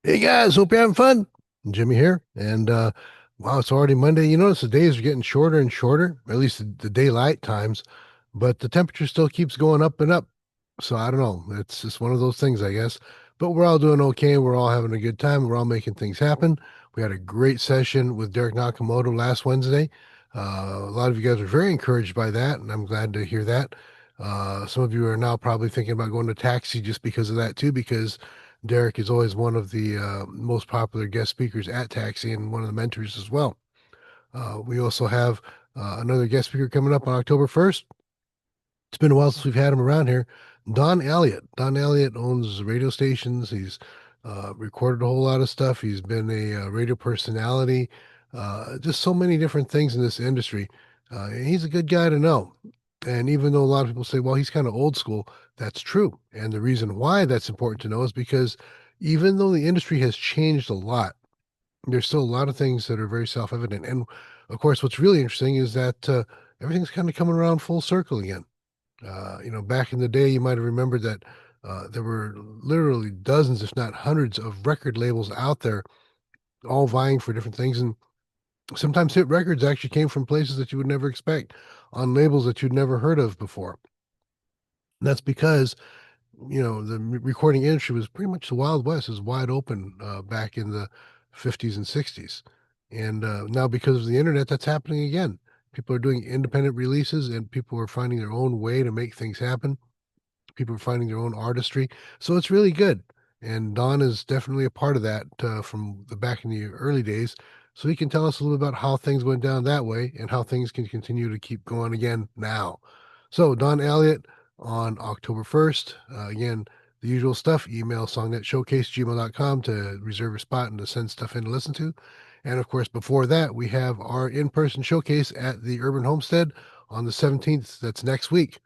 Hey guys, hope you're having fun. Jimmy here. And wow, it's already Monday. You notice the days are getting shorter and shorter, at least the daylight times, but the temperature still keeps going up and up. So I don't know. It's just one of those things, I guess. But we're all doing okay. We're all having a good time. We're all making things happen. We had a great session with Derek Nakamoto last Wednesday. A lot of you guys were very encouraged by that, and I'm glad to hear that. Some of you are now probably thinking about going to taxi just because of that too, because Derek is always one of the most popular guest speakers at Taxi and one of the mentors as well. We also have another guest speaker coming up on October 1st. It's been a while since we've had him around here. Don Elliott. Don Elliott owns radio stations. He's recorded a whole lot of stuff. He's been a radio personality, just so many different things in this industry. He's a good guy to know. And even though a lot of people say, well, he's kind of old school, that's true. And the reason why that's important to know is because even though the industry has changed a lot, there's still a lot of things that are very self-evident. And of course, what's really interesting is that everything's kind of coming around full circle again. Back in the day, you might have remembered that there were literally dozens, if not hundreds, of record labels out there, all vying for different things. And sometimes hit records actually came from places that you would never expect, on labels that you'd never heard of before. And that's because the recording industry was pretty much the Wild West, is wide open back in the 50s and 60s. And now, because of the internet, that's happening again. People are doing independent releases and people are finding their own way to make things happen. People are finding their own artistry. So it's really good. And Don is definitely a part of that from the back in the early days. So he can tell us a little about how things went down that way and how things can continue to keep going again now. So Don Elliott on October 1st. Again, the usual stuff, email songnetshowcase@gmail.com to reserve your spot and to send stuff in to listen to. And of course, before that, we have our in-person showcase at the Urban Homestead on the 17th. That's next week.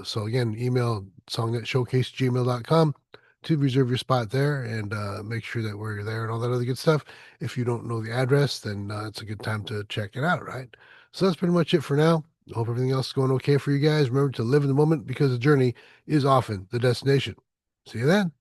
So again, email songnetshowcase@gmail.com to reserve your spot there and make sure that we're there and all that other good stuff. If you don't know the address, then it's a good time to check it out, right? So that's pretty much it for now. Hope everything else is going okay for you guys. Remember to live in the moment because the journey is often the destination. See you then.